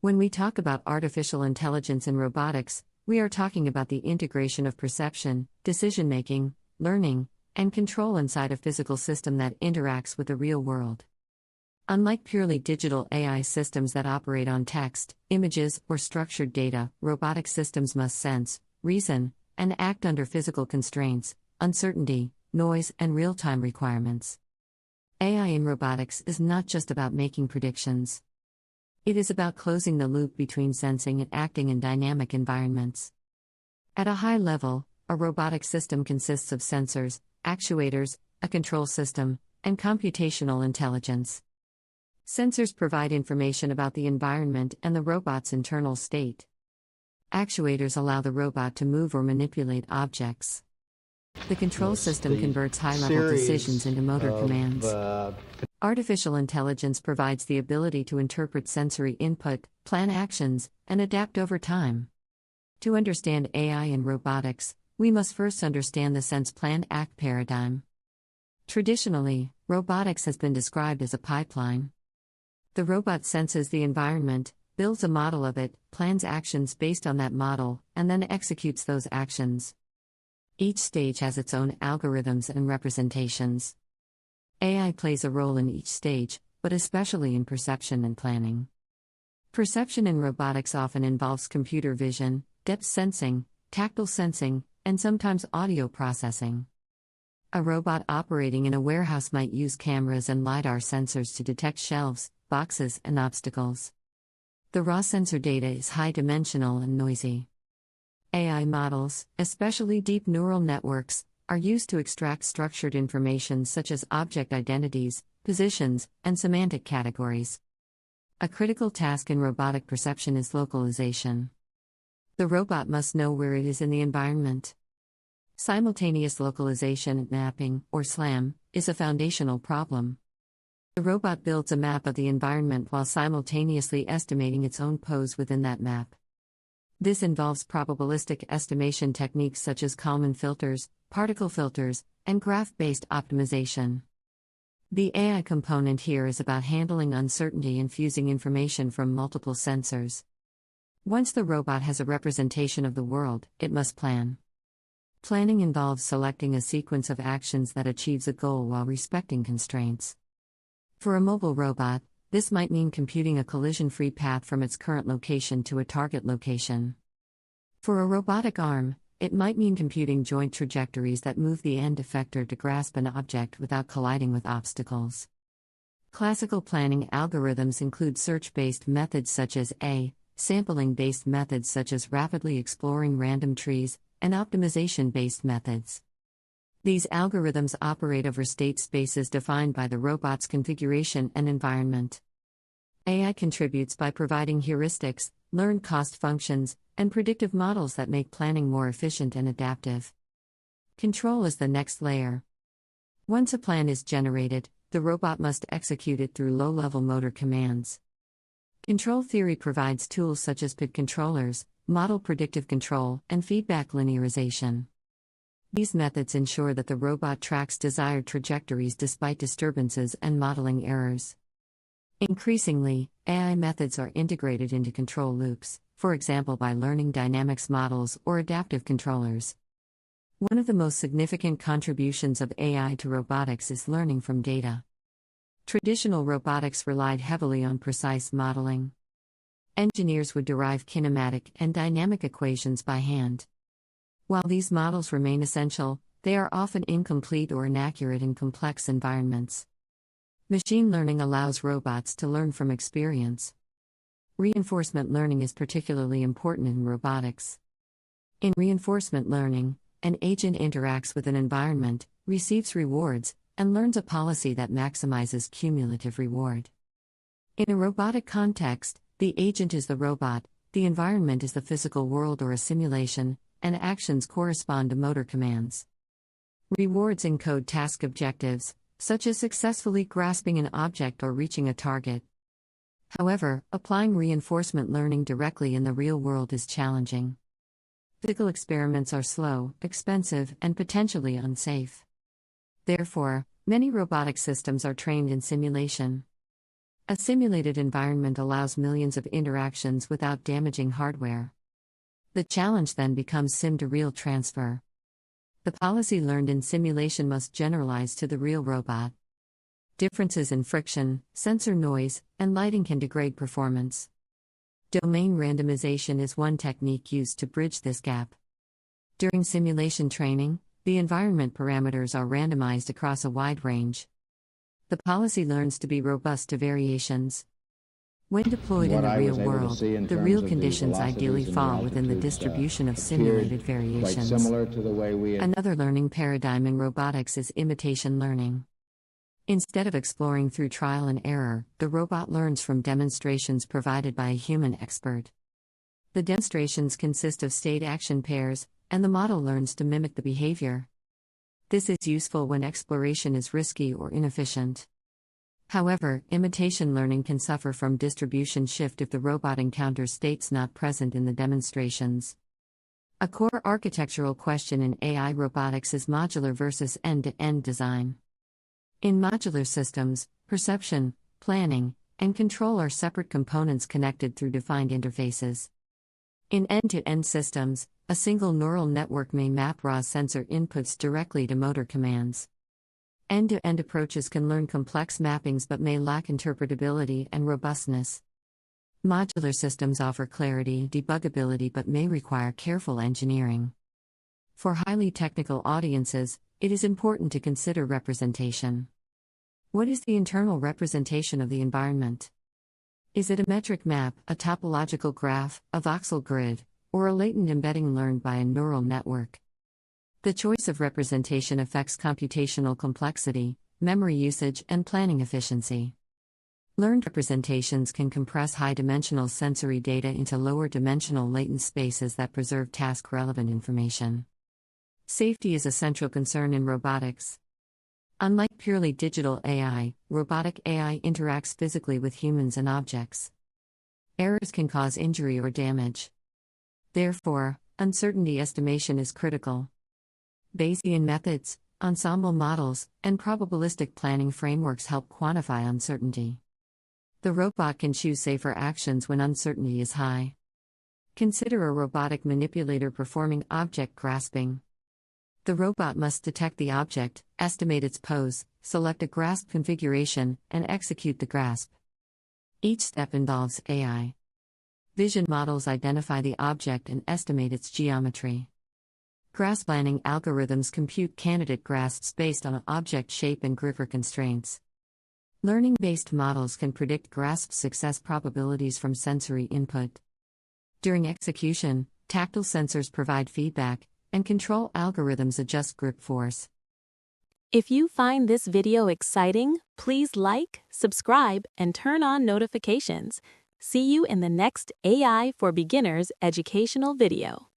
When we talk about artificial intelligence in robotics, we are talking about the integration of perception, decision-making, learning, and control inside a physical system that interacts with the real world. Unlike purely digital AI systems that operate on text, images, or structured data, robotic systems must sense, reason, and act under physical constraints, uncertainty, noise, and real-time requirements. AI in robotics is not just about making predictions. It is about closing the loop between sensing and acting in dynamic environments. At a high level, a robotic system consists of sensors, actuators, a control system, and computational intelligence. Sensors provide information about the environment and the robot's internal state. Actuators allow the robot to move or manipulate objects. The control system converts high-level decisions into motor commands. Artificial intelligence provides the ability to interpret sensory input, plan actions, and adapt over time. To understand AI in robotics, we must first understand the sense-plan-act paradigm. Traditionally, robotics has been described as a pipeline. The robot senses the environment, builds a model of it, plans actions based on that model, and then executes those actions. Each stage has its own algorithms and representations. AI plays a role in each stage, but especially in perception and planning. Perception in robotics often involves computer vision, depth sensing, tactile sensing, and sometimes audio processing. A robot operating in a warehouse might use cameras and lidar sensors to detect shelves, boxes, and obstacles. The raw sensor data is high-dimensional and noisy. AI models, especially deep neural networks, are used to extract structured information such as object identities, positions, and semantic categories. A critical task in robotic perception is localization. The robot must know where it is in the environment. Simultaneous localization mapping, or SLAM, is a foundational problem. The robot builds a map of the environment while simultaneously estimating its own pose within that map. This involves probabilistic estimation techniques such as Kalman filters, particle filters, and graph-based optimization. The AI component here is about handling uncertainty and fusing information from multiple sensors. Once the robot has a representation of the world, it must plan. Planning involves selecting a sequence of actions that achieves a goal while respecting constraints. For a mobile robot, this might mean computing a collision-free path from its current location to a target location. For a robotic arm, it might mean computing joint trajectories that move the end effector to grasp an object without colliding with obstacles. Classical planning algorithms include search-based methods such as sampling-based methods such as rapidly exploring random trees, and optimization-based methods. These algorithms operate over state spaces defined by the robot's configuration and environment. AI contributes by providing heuristics, learned cost functions, and predictive models that make planning more efficient and adaptive. Control is the next layer. Once a plan is generated, the robot must execute it through low-level motor commands. Control theory provides tools such as PID controllers, model predictive control, and feedback linearization. These methods ensure that the robot tracks desired trajectories despite disturbances and modeling errors. Increasingly, AI methods are integrated into control loops, for example by learning dynamics models or adaptive controllers. One of the most significant contributions of AI to robotics is learning from data. Traditional robotics relied heavily on precise modeling. Engineers would derive kinematic and dynamic equations by hand. While these models remain essential, they are often incomplete or inaccurate in complex environments. Machine learning allows robots to learn from experience. Reinforcement learning is particularly important in robotics. In reinforcement learning, an agent interacts with an environment, receives rewards, and learns a policy that maximizes cumulative reward. In a robotic context, the agent is the robot, the environment is the physical world or a simulation, and actions correspond to motor commands. Rewards encode task objectives, such as successfully grasping an object or reaching a target. However, applying reinforcement learning directly in the real world is challenging. Physical experiments are slow, expensive, and potentially unsafe. Therefore, many robotic systems are trained in simulation. A simulated environment allows millions of interactions without damaging hardware. The challenge then becomes sim-to-real transfer. The policy learned in simulation must generalize to the real robot. Differences in friction, sensor noise, and lighting can degrade performance. Domain randomization is one technique used to bridge this gap. During simulation training, the environment parameters are randomized across a wide range. The policy learns to be robust to variations. When deployed in the real world, the real conditions ideally fall within the distribution of simulated variations. Another learning paradigm in robotics is imitation learning. Instead of exploring through trial and error, the robot learns from demonstrations provided by a human expert. The demonstrations consist of state-action pairs, and the model learns to mimic the behavior. This is useful when exploration is risky or inefficient. However, imitation learning can suffer from distribution shift if the robot encounters states not present in the demonstrations. A core architectural question in AI robotics is modular versus end-to-end design. In modular systems, perception, planning, and control are separate components connected through defined interfaces. In end-to-end systems, a single neural network may map raw sensor inputs directly to motor commands. End-to-end approaches can learn complex mappings but may lack interpretability and robustness. Modular systems offer clarity and debuggability but may require careful engineering. For highly technical audiences, it is important to consider representation. What is the internal representation of the environment? Is it a metric map, a topological graph, a voxel grid, or a latent embedding learned by a neural network? The choice of representation affects computational complexity, memory usage, and planning efficiency. Learned representations can compress high-dimensional sensory data into lower-dimensional latent spaces that preserve task-relevant information. Safety is a central concern in robotics. Unlike purely digital AI, robotic AI interacts physically with humans and objects. Errors can cause injury or damage. Therefore, uncertainty estimation is critical. Bayesian methods, ensemble models, and probabilistic planning frameworks help quantify uncertainty. The robot can choose safer actions when uncertainty is high. Consider a robotic manipulator performing object grasping. The robot must detect the object, estimate its pose, select a grasp configuration, and execute the grasp. Each step involves AI. Vision models identify the object and estimate its geometry. Grasp planning algorithms compute candidate grasps based on object shape and gripper constraints. Learning-based models can predict grasp success probabilities from sensory input. During execution, tactile sensors provide feedback, and control algorithms adjust grip force. If you find this video exciting, please like, subscribe, and turn on notifications. See you in the next AI for Beginners educational video.